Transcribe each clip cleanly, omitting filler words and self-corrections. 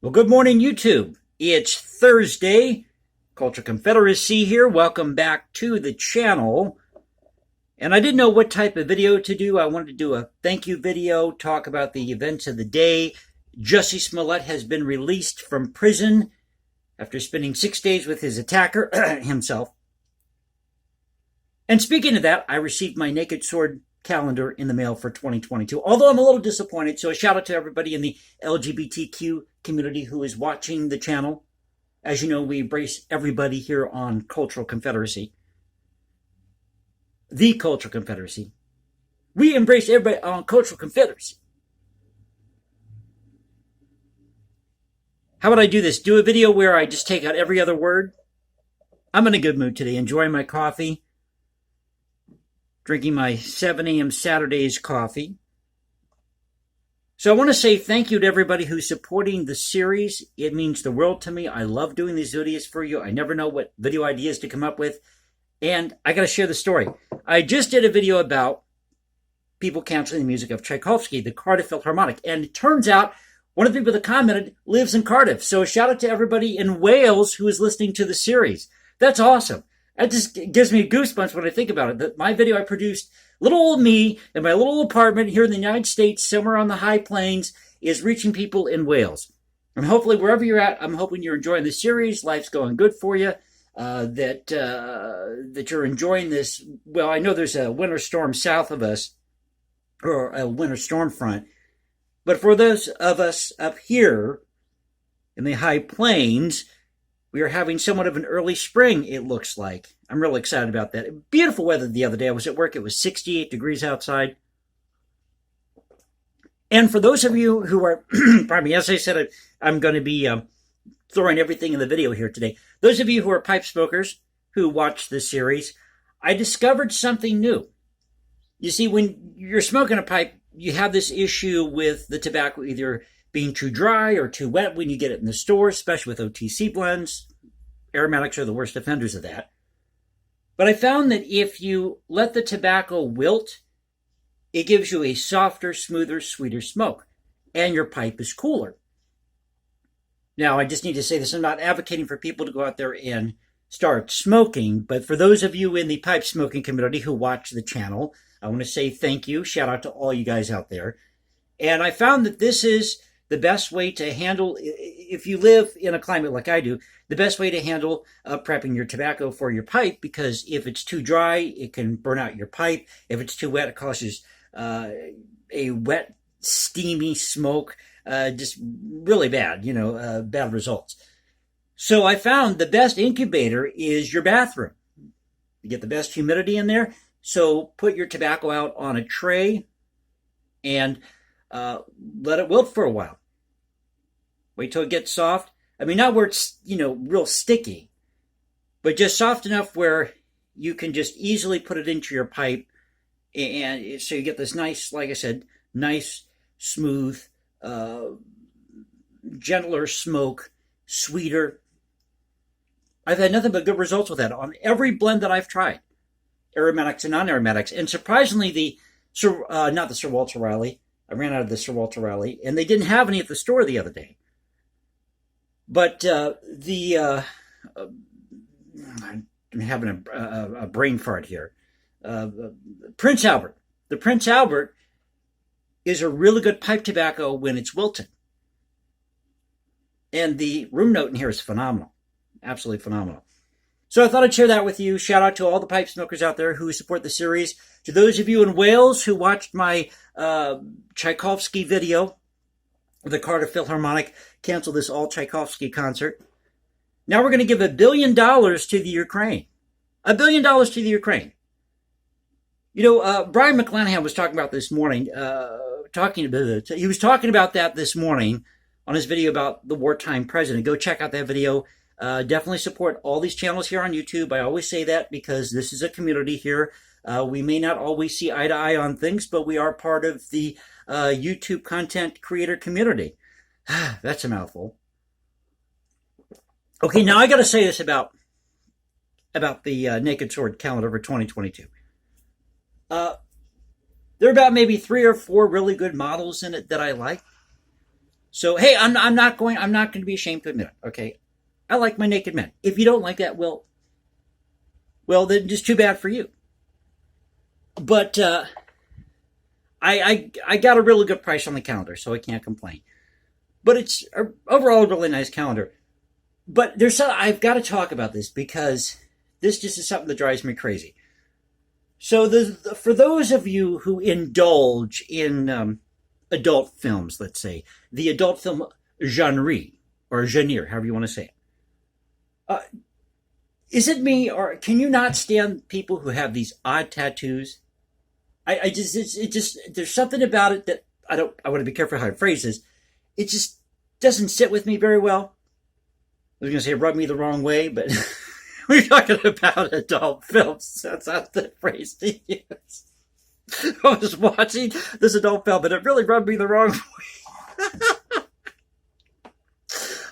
Well, good morning, YouTube. It's Thursday. Culture Confederacy here. Welcome back to the channel. And I didn't know what type of video to do. I wanted to do a thank you video, talk about the events of the day. Jussie Smollett has been released from prison after spending 6 days with his attacker himself. And speaking of that, I received my Naked Sword calendar in the mail for 2022, although I'm a little disappointed. So a shout out to everybody in the LGBTQ community who is watching the channel. As you know, we embrace everybody here on Cultural Confederacy. The Cultural Confederacy. We embrace everybody on Cultural Confederacy. How would I do this? Do a video where I just take out every other word? I'm in a good mood today, enjoying my coffee, drinking my 7 a.m. Saturday's coffee. So I want to say thank you to everybody who's supporting the series. It means the world to me. I love doing these videos for you. I never know what video ideas to come up with. And I got to share the story. I just did a video about people canceling the music of Tchaikovsky, the Cardiff Philharmonic. And it turns out one of the people that commented lives in Cardiff. So a shout out to everybody in Wales who is listening to the series. That's awesome. That just gives me goosebumps when I think about it. That my video I produced, little old me in my little apartment here in the United States, somewhere on the high plains, is reaching people in Wales. And hopefully wherever you're at, I'm hoping you're enjoying the series. Life's going good for you. That you're enjoying this. Well, I know there's a winter storm south of us, or a winter storm front. But for those of us up here in the high plains, we are having somewhat of an early spring, it looks like. I'm really excited about that. Beautiful weather the other day. I was at work. It was 68 degrees outside. And for those of you who are, pardon me, as I said, I'm going to be throwing everything in the video here today. Those of you who are pipe smokers who watch this series, I discovered something new. You see, when you're smoking a pipe, you have this issue with the tobacco either being too dry or too wet when you get it in the store, especially with OTC blends. Aromatics are the worst offenders of that. But I found that if you let the tobacco wilt, it gives you a softer, smoother, sweeter smoke, and your pipe is cooler. Now, I just need to say this. I'm not advocating for people to go out there and start smoking, but for those of you in the pipe smoking community who watch the channel, I want to say thank you. Shout out to all you guys out there. And I found that this is the best way to handle, if you live in a climate like I do, the best way to handle prepping your tobacco for your pipe, because if it's too dry, it can burn out your pipe. If it's too wet, it causes a wet, steamy smoke, just really bad, bad results. So I found the best incubator is your bathroom. You get the best humidity in there. So put your tobacco out on a tray and let it wilt for a while. Wait till it gets soft. I mean, not where it's, real sticky, but just soft enough where you can just easily put it into your pipe. And so you get this nice, like I said, nice, smooth, gentler smoke, sweeter. I've had nothing but good results with that on every blend that I've tried, aromatics and non-aromatics. And surprisingly, not the Sir Walter Raleigh. I ran out of the Sir Walter Raleigh, and they didn't have any at the store the other day. But I'm having a brain fart here. Prince Albert. The Prince Albert is a really good pipe tobacco when it's wilted. And the room note in here is phenomenal. Absolutely phenomenal. So I thought I'd share that with you. Shout out to all the pipe smokers out there who support the series. To those of you in Wales who watched my Tchaikovsky video, the Cardiff Philharmonic canceled this all Tchaikovsky concert. Now we're going to give $1 billion to the Ukraine. $1 billion to the Ukraine. Brian McClanahan was talking about this morning. He was talking about that this morning on his video about the wartime president. Go check out that video. Definitely support all these channels here on YouTube. I always say that because this is a community here. We may not always see eye to eye on things, but we are part of the YouTube content creator community. That's a mouthful. Okay, now I got to say this about the Naked Sword calendar for 2022. There are about maybe 3 or 4 really good models in it that I like. So hey, I'm not going to be ashamed to admit it. Okay, I like my naked men. If you don't like that, well, then just too bad for you. But I got a really good price on the calendar, so I can't complain. But it's overall a really nice calendar. But I've got to talk about this because this just is something that drives me crazy. So for those of you who indulge in adult films, let's say the adult film genre or genre, however you want to say it, uh, is it me or can you not stand people who have these odd tattoos? I just it just there's something about it that I want to be careful how I phrase this. It just doesn't sit with me very well. I was going to say rub me the wrong way, but we're talking about adult films. That's not the phrase to use. I was watching this adult film, but it really rubbed me the wrong way.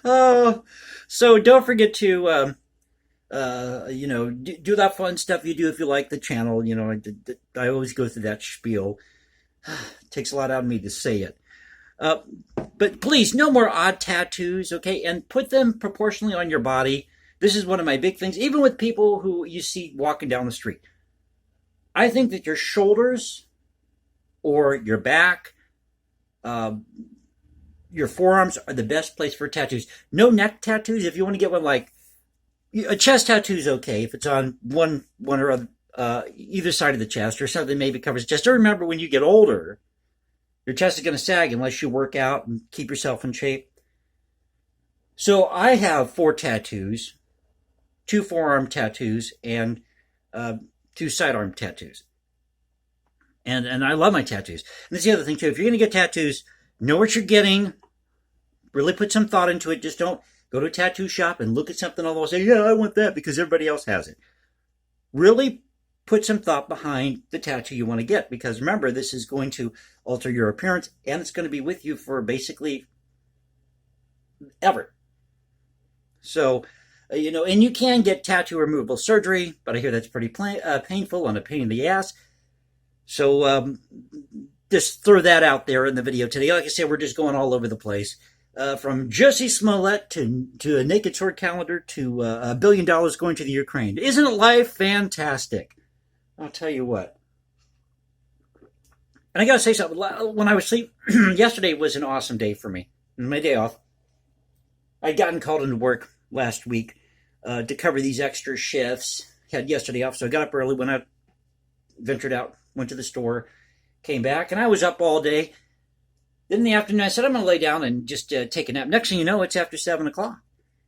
Oh, so don't forget to, do that fun stuff you do if you like the channel. You know, I always go through that spiel. It takes a lot out of me to say it. But please, no more odd tattoos, okay? And put them proportionally on your body. This is one of my big things, even with people who you see walking down the street. I think that your shoulders or your back, your forearms are the best place for tattoos. No neck tattoos. If you want to get one like a chest tattoo is okay if it's on one or other, either side of the chest or something that maybe covers the chest. Just remember when you get older, your chest is going to sag unless you work out and keep yourself in shape. So I have 4 tattoos, 2 forearm tattoos, and 2 sidearm tattoos. And I love my tattoos. And that's the other thing, too. If you're going to get tattoos, know what you're getting. Really put some thought into it. Just don't go to a tattoo shop and look at something all and say, yeah, I want that because everybody else has it. Really put some thought behind the tattoo you want to get because remember, this is going to alter your appearance and it's going to be with you for basically ever. So, and you can get tattoo removal surgery, but I hear that's pretty painful and a pain in the ass. So just throw that out there in the video today. Like I said, we're just going all over the place. From Jussie Smollett to a naked sword calendar to $1 billion going to the Ukraine. Isn't life fantastic? I'll tell you what. And I got to say something. When I was asleep, yesterday was an awesome day for me. My day off. I'd gotten called into work last week to cover these extra shifts. Had yesterday off, so I got up early, went out, ventured out, went to the store, came back, and I was up all day. Then in the afternoon, I said, I'm going to lay down and just take a nap. Next thing you know, it's after 7 o'clock.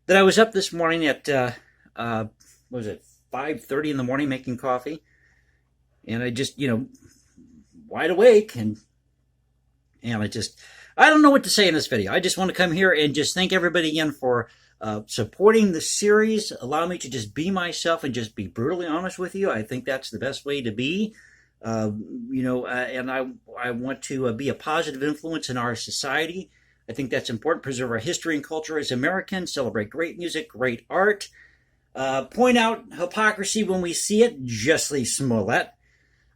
Then I was up this morning at, 5:30 in the morning making coffee. And I just, wide awake. And I don't know what to say in this video. I just want to come here and just thank everybody again for supporting the series. Allow me to just be myself and just be brutally honest with you. I think that's the best way to be. And I want to be a positive influence in our society. I think that's important. Preserve our history and culture as Americans. Celebrate great music, great art. Point out hypocrisy when we see it. Jussie Smollett.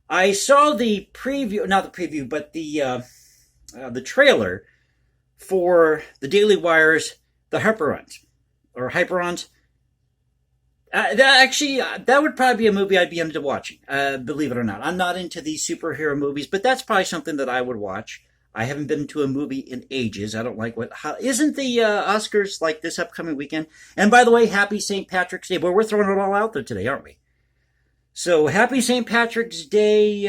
I saw the preview, not the preview, but the trailer for the Daily Wire's The Hyperons, or Hyperons. That would probably be a movie I'd be into watching, believe it or not. I'm not into these superhero movies, but that's probably something that I would watch. I haven't been to a movie in ages. I don't like isn't the Oscars like this upcoming weekend? And by the way, happy St. Patrick's Day. Well, we're throwing it all out there today, aren't we? So happy St. Patrick's Day.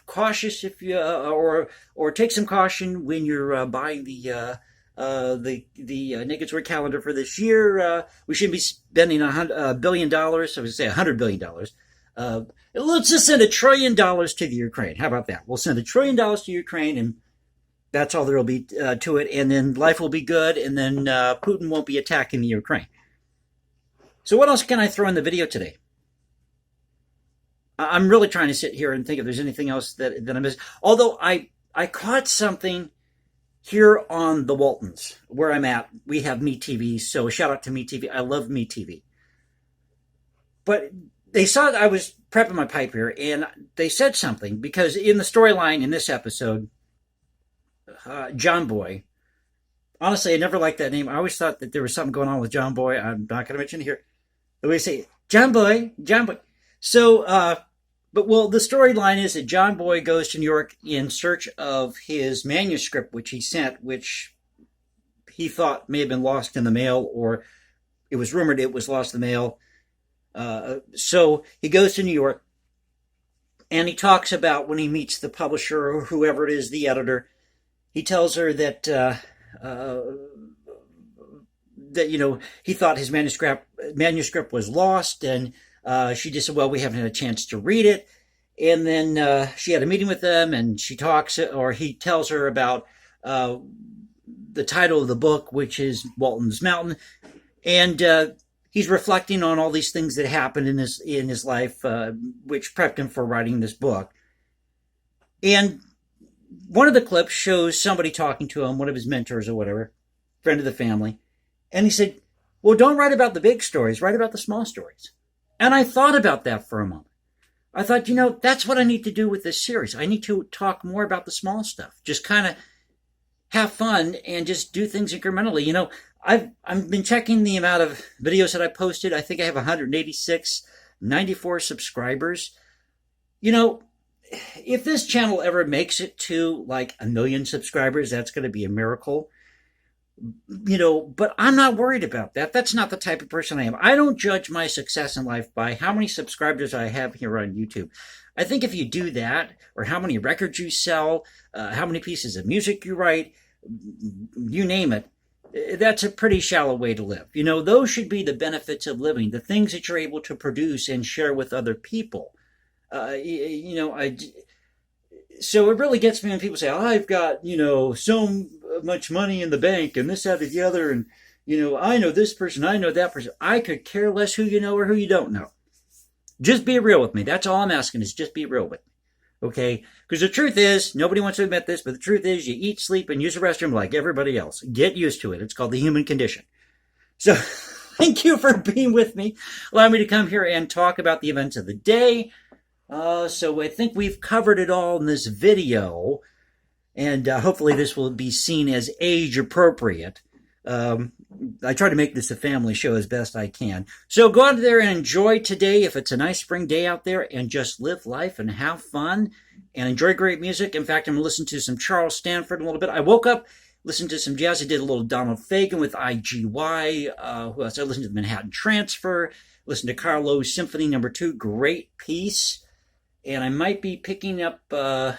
Cautious if you, or take some caution when you're buying the Naked Sword calendar for this year. We should be spending $1 billion. I would say $100 billion. Let's just send $1 trillion to the Ukraine. How about that? We'll send $1 trillion to Ukraine, and that's all there will be to it. And then life will be good, and then Putin won't be attacking the Ukraine. So what else can I throw in the video today? I'm really trying to sit here and think if there's anything else that I missed. Although I caught something here on the Waltons, where I'm at. We have MeTV, so shout out to MeTV. I love MeTV. But they saw that I was prepping my pipe here, and they said something, because in the storyline in this episode, John Boy Honestly, I never liked that name. I always thought that there was something going on with John Boy. I'm not going to mention it here. We say John Boy, John Boy. So, but well, the storyline is that John Boy goes to New York in search of his manuscript, which he sent, which he thought may have been lost in the mail, or it was rumored it was lost in the mail. So he goes to New York, and he talks about when he meets the publisher or whoever it is, the editor. He tells her that he thought his manuscript was lost, and she just said, "Well, we haven't had a chance to read it." And then she had a meeting with them, and she talks, or he tells her about the title of the book, which is Walton's Mountain, and he's reflecting on all these things that happened in his life, which prepped him for writing this book. And one of the clips shows somebody talking to him, one of his mentors or whatever, friend of the family, and he said, "Well, don't write about the big stories, write about the small stories." And I thought about that for a moment. I thought, that's what I need to do with this series. I need to talk more about the small stuff. Just kind of have fun and just do things incrementally. I've been checking the amount of videos that I posted. I think I have 186, 94 subscribers. If this channel ever makes it to like 1 million subscribers, that's going to be a miracle. But I'm not worried about that. That's not the type of person I am. I don't judge my success in life by how many subscribers I have here on YouTube. I think if you do that, or how many records you sell, how many pieces of music you write, you name it, that's a pretty shallow way to live. Those should be the benefits of living, the things that you're able to produce and share with other people. So it really gets me when people say, I've got, so much money in the bank and this, that, and the other. And, I know this person, I know that person. I could care less who you know or who you don't know. Just be real with me. That's all I'm asking is just be real with me. Okay? Because the truth is, nobody wants to admit this, but the truth is you eat, sleep, and use the restroom like everybody else. Get used to it. It's called the human condition. So thank you for being with me. Allow me to come here and talk about the events of the day. So I think we've covered it all in this video, and hopefully this will be seen as age appropriate. I try to make this a family show as best I can. So go out there and enjoy today if it's a nice spring day out there, and just live life and have fun and enjoy great music. In fact, I'm going to listen to some Charles Stanford in a little bit. I woke up, listened to some jazz. I did a little Donald Fagen with IGY. Who else? I listened to the Manhattan Transfer, listened to Carlo's Symphony No. 2, great piece. And I might be picking up a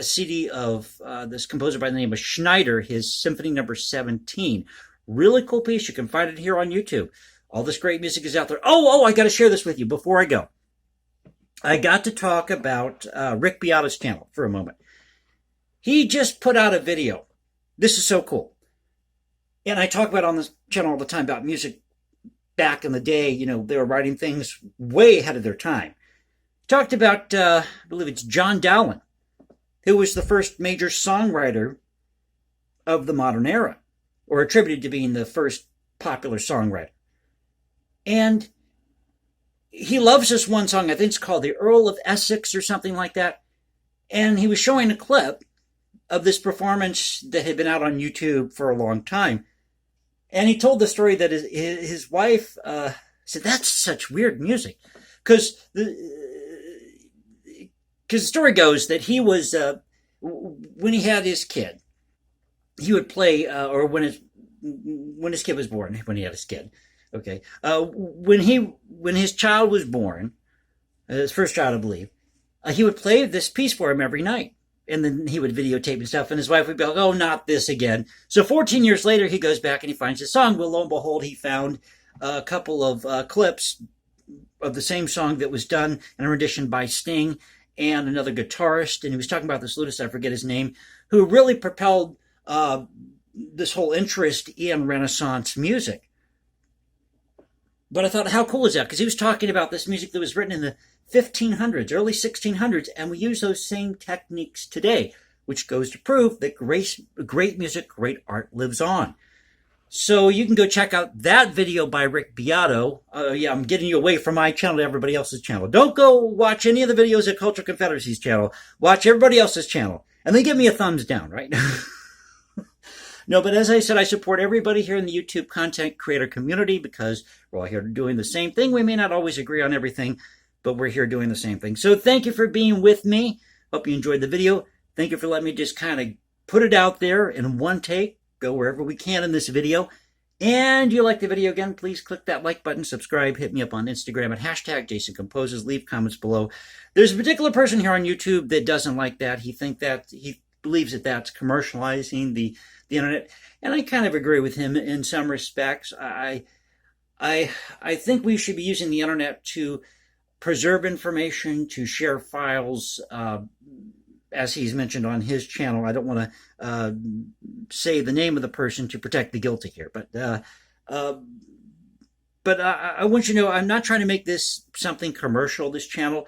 CD of this composer by the name of Schneider, his Symphony No. 17. Really cool piece. You can find it here on YouTube. All this great music is out there. Oh, I got to share this with you before I go. I got to talk about Rick Beato's channel for a moment. He just put out a video. This is so cool. And I talk about on this channel all the time about music back in the day. They were writing things way ahead of their time. Talked about, I believe it's John Dowland, who was the first major songwriter of the modern era, or attributed to being the first popular songwriter. And he loves this one song, I think it's called The Earl of Essex or something like that. And he was showing a clip of this performance that had been out on YouTube for a long time. And he told the story that his wife said, "That's such weird music." Because the story goes that he was, when he had his kid, he would play, or when his kid was born, when he had his kid, okay, when his child was born, his first child, I believe, he would play this piece for him every night. And then he would videotape and stuff, and his wife would be like, "Oh, not this again." So 14 years later, he goes back and he finds the song. Well, lo and behold, he found a couple of clips of the same song that was done in a rendition by Sting and another guitarist, and he was talking about this lutist, I forget his name, who really propelled this whole interest in Renaissance music. But I thought, how cool is that? Because he was talking about this music that was written in the 1500s, early 1600s, and we use those same techniques today, which goes to prove that great music, great art lives on. So you can go check out that video by Rick Beato. I'm getting you away from my channel to everybody else's channel. Don't go watch any of the videos at Cultural Confederacy's channel. Watch everybody else's channel. And then give me a thumbs down, right? No, but as I said, I support everybody here in the YouTube content creator community because we're all here doing the same thing. We may not always agree on everything, but we're here doing the same thing. So thank you for being with me. Hope you enjoyed the video. Thank you for letting me just kind of put it out there in one take, go wherever we can in this video. And you like the video again, please click that like button, subscribe, hit me up on Instagram at hashtag Jason Composes, leave comments below. There's a particular person here on YouTube that doesn't like that. He believes that that's commercializing the internet. And I kind of agree with him in some respects. I think we should be using the internet to preserve information, to share files, as he's mentioned on his channel. I don't want to say the name of the person to protect the guilty here, but I want you to know I'm not trying to make this something commercial, this channel.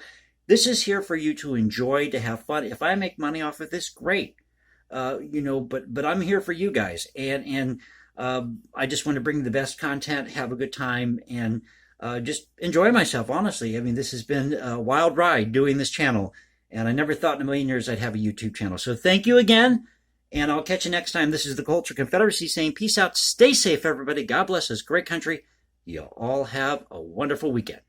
This is here for you to enjoy, to have fun. If I make money off of this, great. But I'm here for you guys, and I just want to bring the best content, have a good time, and just enjoy myself, honestly. I mean, this has been a wild ride doing this channel, and I never thought in a million years I'd have a YouTube channel. So thank you again, and I'll catch you next time. This is the Culture Confederacy saying peace out. Stay safe, everybody. God bless us. Great country. You all have a wonderful weekend.